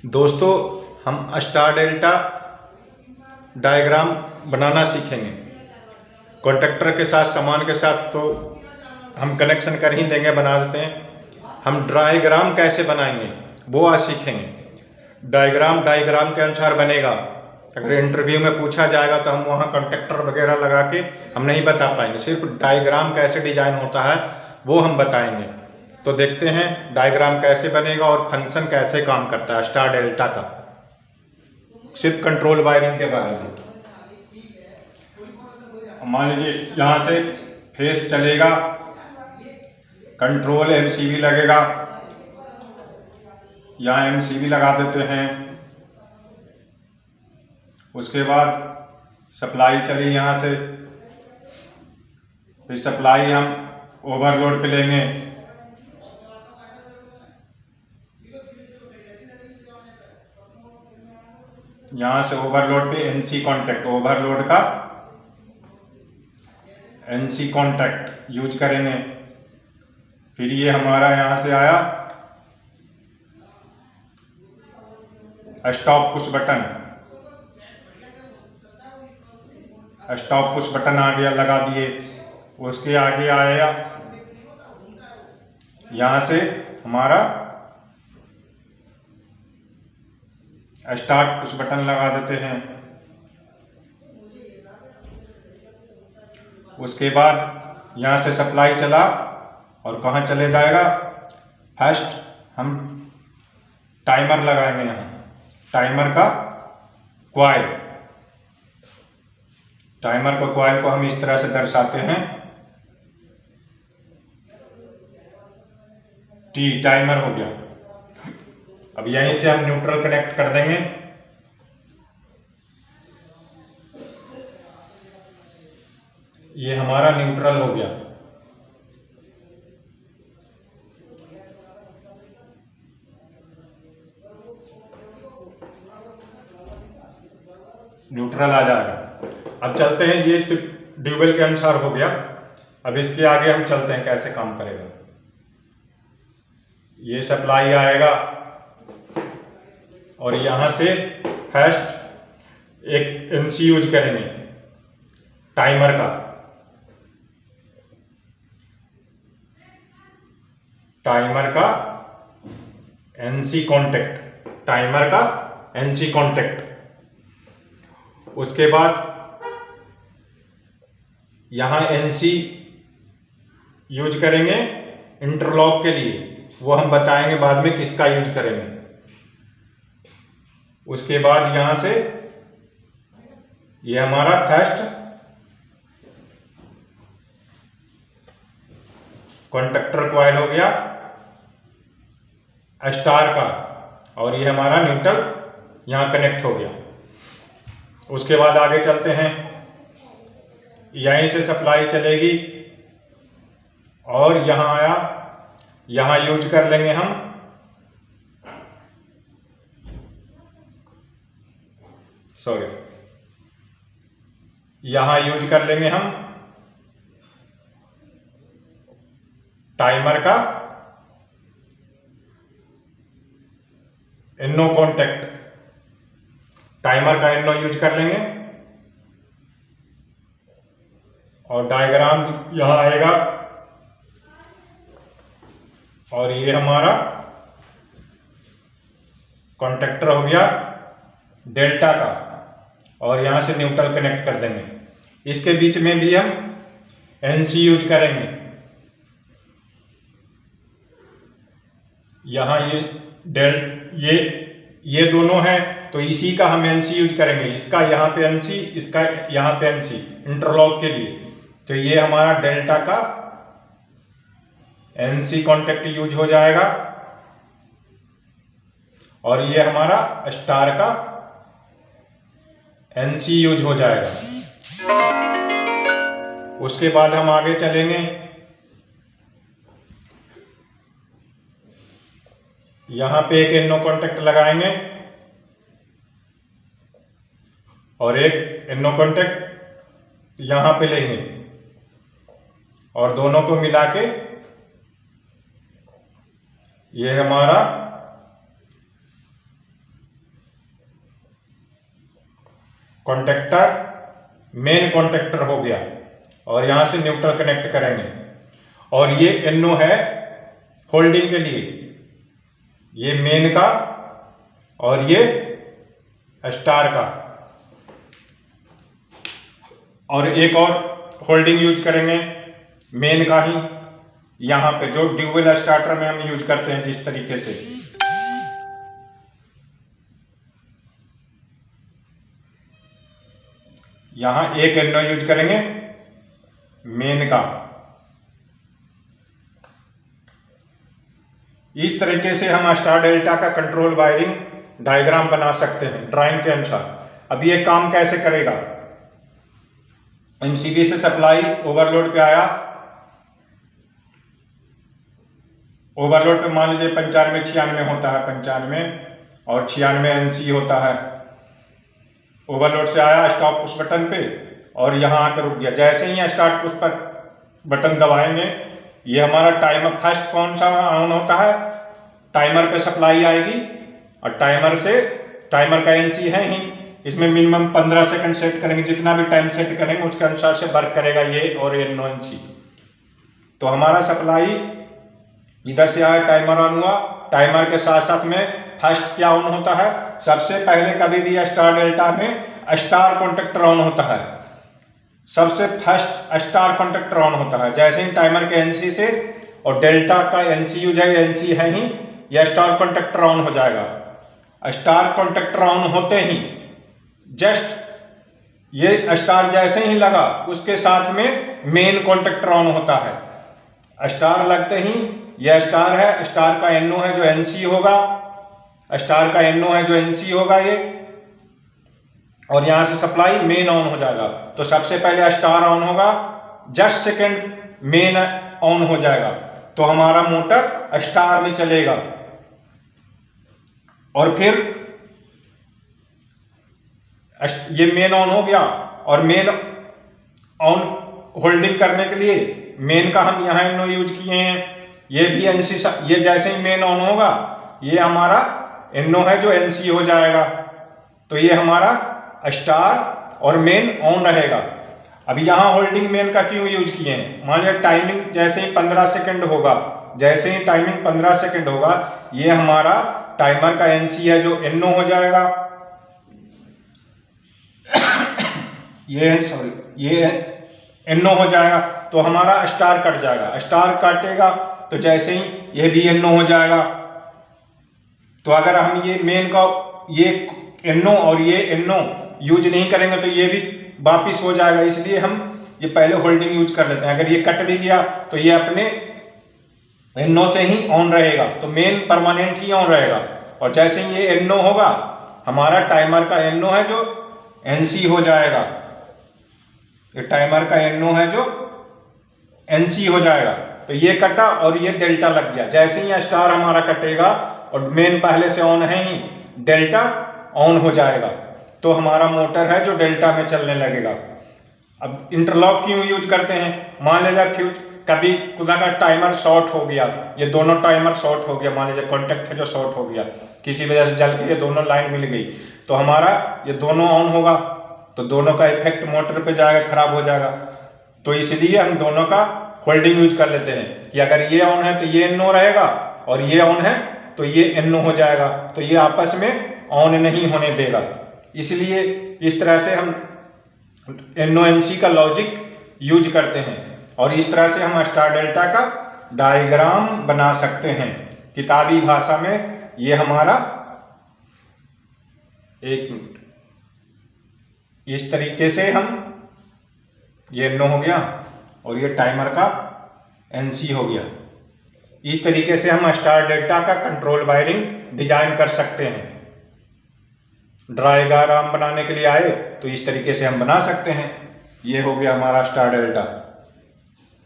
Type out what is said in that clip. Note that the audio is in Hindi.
दोस्तों, हम स्टार डेल्टा डायग्राम बनाना सीखेंगे। कॉन्ट्रैक्टर के साथ, सामान के साथ तो हम कनेक्शन कर ही देंगे, बना देते हैं। हम डायग्राम कैसे बनाएंगे वो आज सीखेंगे। डायग्राम के अनुसार बनेगा। अगर इंटरव्यू में पूछा जाएगा तो हम वहाँ कॉन्ट्रैक्टर वगैरह लगा के हम नहीं बता पाएंगे। सिर्फ डायग्राम कैसे डिजाइन होता है वो हम बताएंगे। तो देखते हैं डायग्राम कैसे बनेगा और फंक्शन कैसे काम करता है स्टार डेल्टा का, सिर्फ कंट्रोल वायरिंग के बारे में। मान लीजिए यहाँ से फेस चलेगा, कंट्रोल एमसीबी लगेगा, यहाँ एमसीबी लगा देते हैं। उसके बाद सप्लाई चली यहाँ से, फिर सप्लाई हम ओवरलोड पे लेंगे। यहाँ से ओवरलोड पे एनसी कॉन्टैक्ट, ओवरलोड का एनसी कॉन्टैक्ट यूज करेंगे। फिर ये हमारा यहाँ से आया stop push button, stop push button आ गया, लगा दिए। उसके आगे आया यहाँ से हमारा स्टार्ट पुश बटन लगा देते हैं। उसके बाद यहाँ से सप्लाई चला और कहाँ चले जाएगा, फर्स्ट हम टाइमर लगाएंगे। यहाँ टाइमर का कॉइल, टाइमर का कॉइल को हम इस तरह से दर्शाते हैं, टी टाइमर हो गया। अब यहीं से हम न्यूट्रल कनेक्ट कर देंगे। ये हमारा न्यूट्रल हो गया। न्यूट्रल आ जाएगा। अब चलते हैं, ये सिर्फ ड्यूबल के अनुसार हो गया। अब इसके आगे हम चलते हैं कैसे काम करेगा। ये सप्लाई आएगा और यहां से फर्स्ट एक एनसी यूज करेंगे टाइमर का, टाइमर का एनसी कॉन्टैक्ट, टाइमर का एनसी कॉन्टैक्ट। उसके बाद यहां एनसी यूज करेंगे इंटरलॉक के लिए, वो हम बताएंगे बाद में किसका यूज करेंगे। उसके बाद यहां से ये हमारा फर्स्ट कॉन्टैक्टर कॉइल हो गया स्टार का, और ये हमारा न्यूट्रल यहां कनेक्ट हो गया। उसके बाद आगे चलते हैं, यहीं से सप्लाई चलेगी और यहां आया, यहां यूज कर लेंगे हम यहां यूज कर लेंगे हम टाइमर का एनो कॉन्टैक्ट, टाइमर का एनो यूज कर लेंगे। और डायग्राम यहां आएगा और ये हमारा कॉन्टैक्टर हो गया डेल्टा का, और यहां से न्यूट्रल कनेक्ट कर देंगे। इसके बीच में भी हम एनसी यूज करेंगे। यहां ये दोनों हैं तो इसी का हम एनसी यूज करेंगे। इसका यहां पे एनसी, इसका यहां पे एनसी इंटरलॉक के लिए। तो ये हमारा डेल्टा का एनसी कॉन्टैक्ट यूज हो जाएगा और ये हमारा स्टार का एनसी यूज हो जाएगा। उसके बाद हम आगे चलेंगे, यहां पे एक एनो कॉन्टैक्ट लगाएंगे और एक एनो कॉन्टैक्ट यहां पे लेंगे और दोनों को मिला के ये हमारा कॉन्टेक्टर मेन कॉन्टेक्टर हो गया, और यहाँ से न्यूट्रल कनेक्ट करेंगे। और ये NO है होल्डिंग के लिए, ये मेन का और ये स्टार का। और एक और होल्डिंग यूज करेंगे मेन का ही, यहाँ पे जो ड्यूअल स्टार्टर में हम यूज करते हैं जिस तरीके से। यहाँ एक NO यूज करेंगे मेन का। इस तरीके से हम स्टार डेल्टा का कंट्रोल वायरिंग डायग्राम बना सकते हैं ड्राइंग के अनुसार। अब ये काम कैसे करेगा? MCB से सप्लाई ओवरलोड पे आया, ओवरलोड पे मान लीजिए 95 96 होता है, 95 और 96 NC होता है। ओवरलोड से आया स्टॉप पुश बटन पे और यहाँ आकर रुक गया। जैसे ही स्टार्ट पुश पर बटन दबाएंगे, ये हमारा टाइमर फर्स्ट कौन सा ऑन होता है, टाइमर पे सप्लाई आएगी और टाइमर का NC है ही, इसमें मिनिमम 15 सेकंड सेट करेंगे, जितना भी टाइम सेट करेंगे उसके अनुसार से वर्क करेगा ये और NO NC। तो हमारा सप्लाई इधर से आया, टाइमर ऑन हुआ, टाइमर के साथ साथ में फर्स्ट क्या ऑन होता है, सबसे पहले कभी भी स्टार डेल्टा में स्टार कॉन्टेक्टर ऑन होता है, सबसे फर्स्ट स्टार कॉन्टेक्टर ऑन होता है। जैसे ही टाइमर के NC से और डेल्टा का NC यूज है, NC है ही, यह स्टार कॉन्टेक्टर ऑन हो जाएगा। स्टार कॉन्टेक्टर ऑन होते ही जस्ट ये स्टार जैसे ही लगा उसके साथ में मेन कॉन्टेक्टर ऑन होता है। स्टार लगते ही यह स्टार है, स्टार का NO है जो NC होगा, स्टार का NO है जो NC होगा ये, और यहां से सप्लाई मेन ऑन हो जाएगा। तो सबसे पहले स्टार ऑन होगा, जस्ट सेकेंड मेन ऑन हो जाएगा, तो हमारा मोटर स्टार में चलेगा। और फिर ये मेन ऑन हो गया, और मेन ऑन होल्डिंग करने के लिए मेन का हम यहाँ NO यूज किए हैं, ये भी NC, ये जैसे ही मेन ऑन होगा ये हमारा NO है जो NC हो जाएगा। तो ये हमारा स्टार और मेन ऑन रहेगा। अब यहाँ होल्डिंग मेन का क्यों यूज किए हैं? मान लीजिए टाइमिंग जैसे ही 15 सेकंड होगा, जैसे ही टाइमिंग 15 सेकंड होगा, ये हमारा टाइमर का NC है जो NO हो जाएगा, ये NO हो जाएगा, तो हमारा स्टार कट जाएगा। स्टार काटेगा तो जैसे ही ये भी NO हो जाएगा। तो अगर हम ये मेन का ये NO और ये NO यूज नहीं करेंगे तो ये भी वापिस हो जाएगा, इसलिए हम ये पहले होल्डिंग यूज कर लेते हैं। अगर ये कट भी गया तो ये अपने NO से ही ऑन रहेगा, तो मेन परमानेंट ही ऑन रहेगा। और जैसे ही ये NO होगा, हमारा टाइमर का NO है जो NC हो जाएगा, ये टाइमर का NO है जो NC हो जाएगा। तो ये कटा और ये डेल्टा लग गया। जैसे ही स्टार हमारा कटेगा और मेन पहले से ऑन है ही, डेल्टा ऑन हो जाएगा, तो हमारा मोटर है जो डेल्टा में चलने लगेगा। अब इंटरलॉक क्यों यूज करते हैं? मान लीजिए कभी खुदा का टाइमर शॉर्ट हो गया, ये दोनों टाइमर शॉर्ट हो गया, मान लीजिए कॉन्टेक्ट है जो शॉर्ट हो गया, किसी वजह से जल के ये दोनों लाइन मिल गई, तो हमारा ये दोनों ऑन होगा, तो दोनों का इफेक्ट मोटर पे जाएगा, खराब हो जाएगा। तो इसलिए हम दोनों का होल्डिंग यूज कर लेते हैं कि अगर ये ऑन है तो ये NO रहेगा, और ये ऑन है तो ये NO हो जाएगा, तो ये आपस में ऑन नहीं होने देगा। इसलिए इस तरह से हम NO NC का लॉजिक यूज करते हैं, और इस तरह से हम स्टार डेल्टा का डायग्राम बना सकते हैं किताबी भाषा में। ये हमारा एक मिनट, इस तरीके से हम ये NO हो गया और ये टाइमर का NC हो गया। इस तरीके से हम स्टार डेल्टा का कंट्रोल वायरिंग डिजाइन कर सकते हैं। डायग्राम बनाने के लिए आए तो इस तरीके से हम बना सकते हैं। ये हो गया हमारा स्टार डेल्टा।